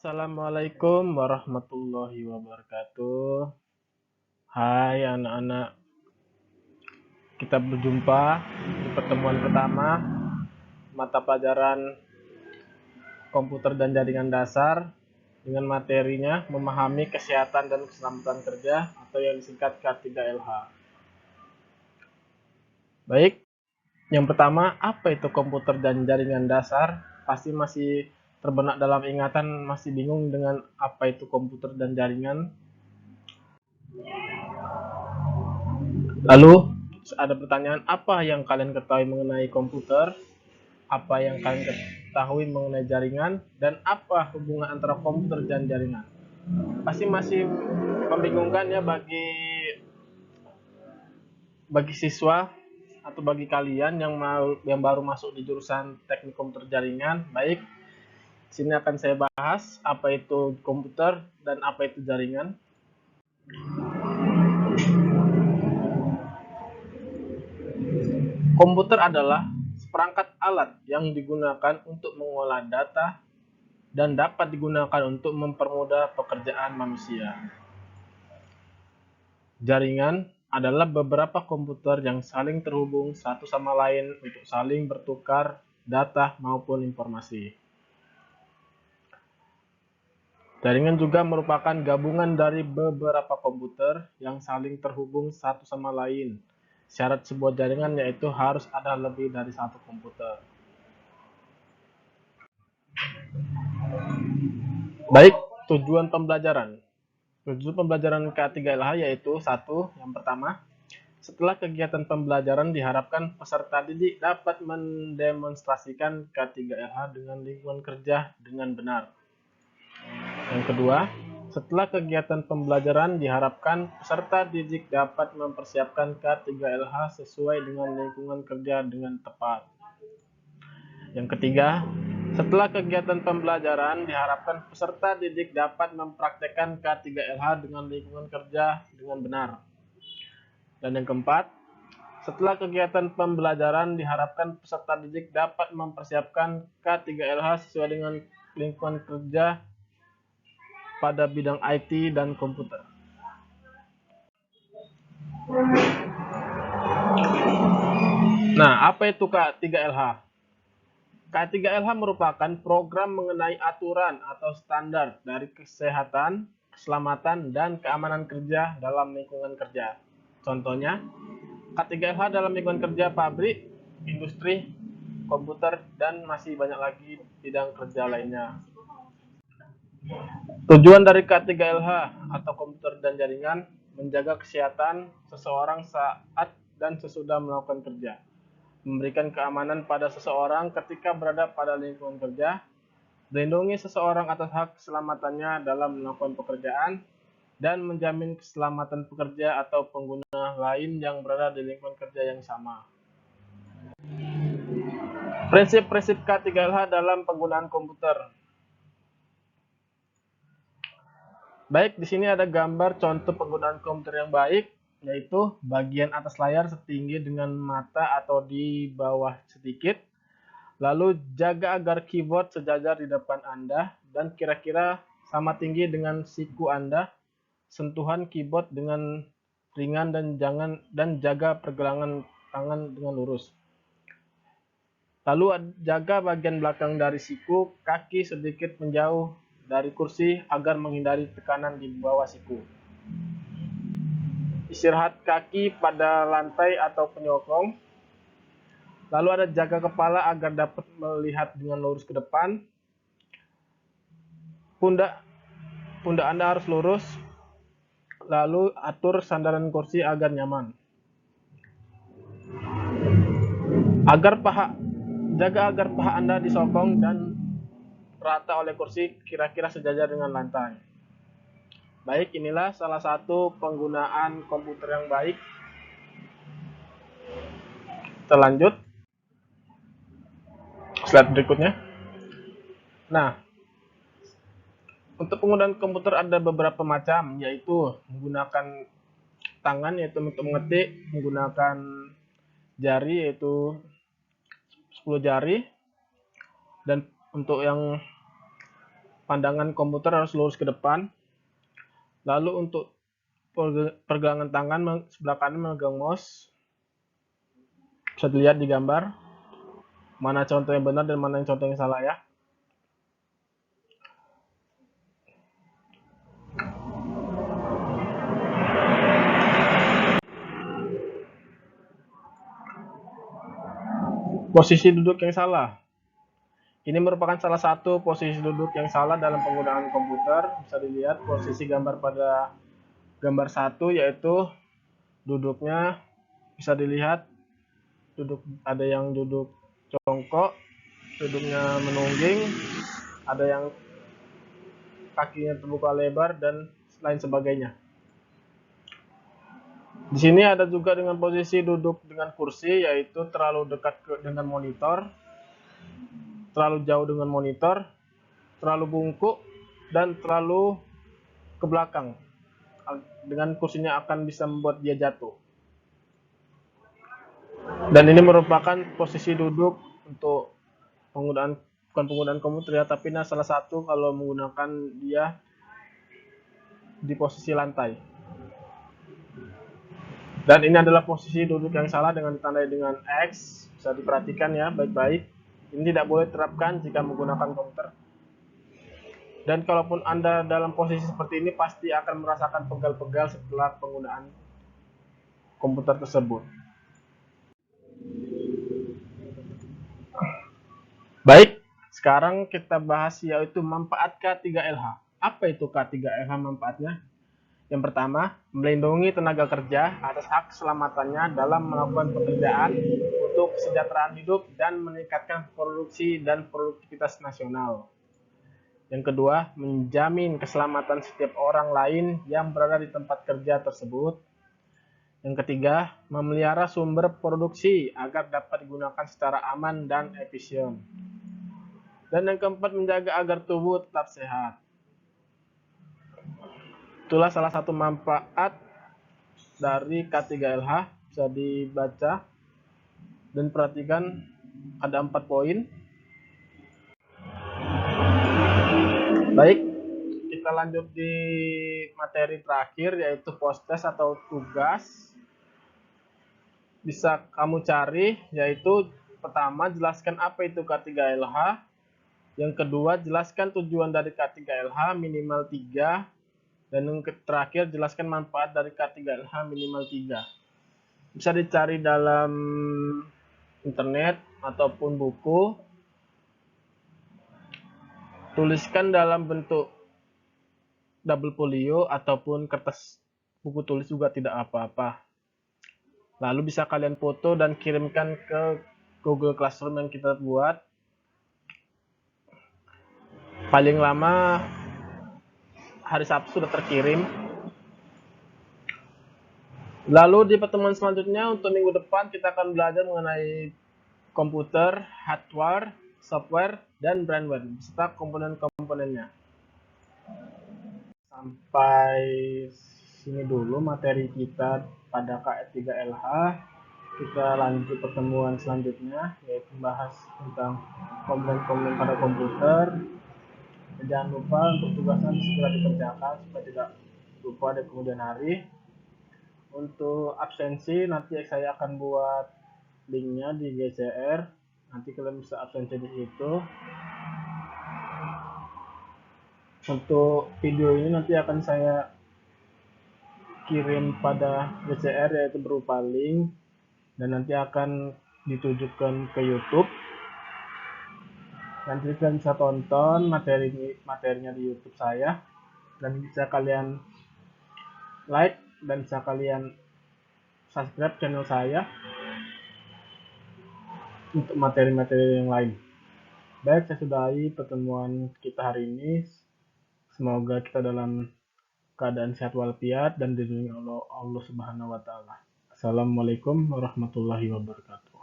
Assalamualaikum warahmatullahi wabarakatuh. Hai anak-anak, kita berjumpa di pertemuan pertama mata pelajaran komputer dan jaringan dasar dengan materinya memahami kesehatan dan keselamatan kerja atau yang disingkat K3LH. Baik, yang pertama, apa itu komputer dan jaringan dasar? Pasti masih terbenak dalam ingatan, masih bingung dengan apa itu komputer dan jaringan. Lalu ada pertanyaan, apa yang kalian ketahui mengenai komputer? Apa yang kalian ketahui mengenai jaringan? Dan apa hubungan antara komputer dan jaringan? Pasti masih membingungkan ya bagi siswa atau bagi kalian yang baru masuk di jurusan teknik komputer jaringan. Baik, sini akan saya bahas apa itu komputer dan apa itu jaringan. Komputer adalah seperangkat alat yang digunakan untuk mengolah data dan dapat digunakan untuk mempermudah pekerjaan manusia. Jaringan adalah beberapa komputer yang saling terhubung satu sama lain untuk saling bertukar data maupun informasi. Jaringan juga merupakan gabungan dari beberapa komputer yang saling terhubung satu sama lain. Syarat sebuah jaringan yaitu harus ada lebih dari satu komputer. Baik, tujuan pembelajaran. Tujuan pembelajaran K3LH yaitu satu, yang pertama, setelah kegiatan pembelajaran diharapkan peserta didik dapat mendemonstrasikan K3LH dengan lingkungan kerja dengan benar. Yang kedua, setelah kegiatan pembelajaran diharapkan peserta didik dapat mempersiapkan K3LH sesuai dengan lingkungan kerja dengan tepat. Yang ketiga, setelah kegiatan pembelajaran diharapkan peserta didik dapat mempraktekkan K3LH dengan lingkungan kerja dengan benar. Dan yang keempat, setelah kegiatan pembelajaran diharapkan peserta didik dapat mempersiapkan K3LH sesuai dengan lingkungan kerja pada bidang IT dan komputer. Nah, apa itu K3LH? K3LH merupakan program mengenai aturan atau standar dari kesehatan, keselamatan, dan keamanan kerja dalam lingkungan kerja. Contohnya, K3LH dalam lingkungan kerja pabrik, industri, komputer, dan masih banyak lagi bidang kerja lainnya. Tujuan dari K3LH atau komputer dan jaringan menjaga kesehatan seseorang saat dan sesudah melakukan kerja, memberikan keamanan pada seseorang ketika berada pada lingkungan kerja, melindungi seseorang atas hak keselamatannya dalam melakukan pekerjaan, dan menjamin keselamatan pekerja atau pengguna lain yang berada di lingkungan kerja yang sama. Prinsip-prinsip K3LH dalam penggunaan komputer. Baik, di sini ada gambar contoh penggunaan komputer yang baik, yaitu bagian atas layar setinggi dengan mata atau di bawah sedikit. Lalu jaga agar keyboard sejajar di depan Anda dan kira-kira sama tinggi dengan siku Anda. Sentuhan keyboard dengan ringan dan jaga pergelangan tangan dengan lurus. Lalu jaga bagian belakang dari siku, kaki sedikit menjauh dari kursi agar menghindari tekanan di bawah siku. Istirahat kaki pada lantai atau penyokong. Lalu ada jaga kepala agar dapat melihat dengan lurus ke depan. Pundak Anda harus lurus. Lalu atur sandaran kursi agar nyaman. Jaga agar paha Anda disokong dan rata oleh kursi kira-kira sejajar dengan lantai. Baik, inilah salah satu penggunaan komputer yang baik. Kita lanjut. Slide berikutnya. Nah, untuk penggunaan komputer ada beberapa macam, yaitu menggunakan tangan yaitu untuk mengetik, menggunakan jari yaitu 10 jari, dan untuk yang pandangan komputer harus lurus ke depan. Lalu untuk pergelangan tangan sebelah kanan memegang mouse. Bisa dilihat di gambar mana contoh yang benar dan mana yang contoh yang salah ya. Posisi duduk yang salah. Ini merupakan salah satu posisi duduk yang salah dalam penggunaan komputer. Bisa dilihat posisi gambar pada gambar 1, yaitu duduknya bisa dilihat ada yang duduk jongkok, duduknya menungging, ada yang kakinya terbuka lebar dan lain sebagainya. Di sini ada juga dengan posisi duduk dengan kursi, yaitu terlalu dekat dengan monitor, terlalu jauh dengan monitor, terlalu bungkuk, dan terlalu ke belakang. Dengan kursinya akan bisa membuat dia jatuh. Dan ini merupakan posisi duduk untuk bukan penggunaan komputer ya, tapi ini salah satu kalau menggunakan dia di posisi lantai. Dan ini adalah posisi duduk yang salah dengan ditandai dengan X. Bisa diperhatikan ya baik-baik. Ini tidak boleh diterapkan jika menggunakan komputer. Dan kalaupun Anda dalam posisi seperti ini, pasti akan merasakan pegal-pegal setelah penggunaan komputer tersebut. Baik, sekarang kita bahas yaitu manfaat K3LH. Apa itu K3LH manfaatnya? Yang pertama, melindungi tenaga kerja atas hak keselamatannya dalam melakukan pekerjaan untuk kesejahteraan hidup dan meningkatkan produksi dan produktivitas nasional. Yang kedua, menjamin keselamatan setiap orang lain yang berada di tempat kerja tersebut. Yang ketiga, memelihara sumber produksi agar dapat digunakan secara aman dan efisien. Dan yang keempat, menjaga agar tubuh tetap sehat. Itulah salah satu manfaat dari K3LH, bisa dibaca dan perhatikan ada 4 poin. Baik, kita lanjut di materi terakhir yaitu post-test atau tugas. Bisa kamu cari yaitu pertama jelaskan apa itu K3LH. Yang kedua jelaskan tujuan dari K3LH minimal 3. Dan yang terakhir jelaskan manfaat dari K3LH minimal 3. Bisa dicari dalam internet ataupun buku. Tuliskan dalam bentuk double folio ataupun kertas buku tulis juga tidak apa-apa. Lalu bisa kalian foto dan kirimkan ke Google Classroom yang kita buat. Paling lama hari Sabtu sudah terkirim. Lalu di pertemuan selanjutnya untuk minggu depan kita akan belajar mengenai komputer, hardware, software, dan brandware beserta komponen-komponennya. Sampai sini dulu materi kita pada K3LH. Kita lanjut pertemuan selanjutnya yaitu bahas tentang komponen-komponen pada komputer. Jangan lupa untuk tugasnya segera dikerjakan supaya tidak lupa di kemudian hari. Untuk absensi nanti saya akan buat linknya di GCR, nanti kalian bisa absensi di situ. Untuk video ini nanti akan saya kirim pada GCR yaitu berupa link dan nanti akan ditujukan ke YouTube. Nanti kalian bisa tonton materinya di YouTube saya dan bisa kalian like dan bisa kalian subscribe channel saya untuk materi-materi yang lain. Baik, saya sudahi pertemuan kita hari ini. Semoga kita dalam keadaan sehat walafiat dan dilindungi Allah Subhanahu wa taala. Assalamualaikum warahmatullahi wabarakatuh.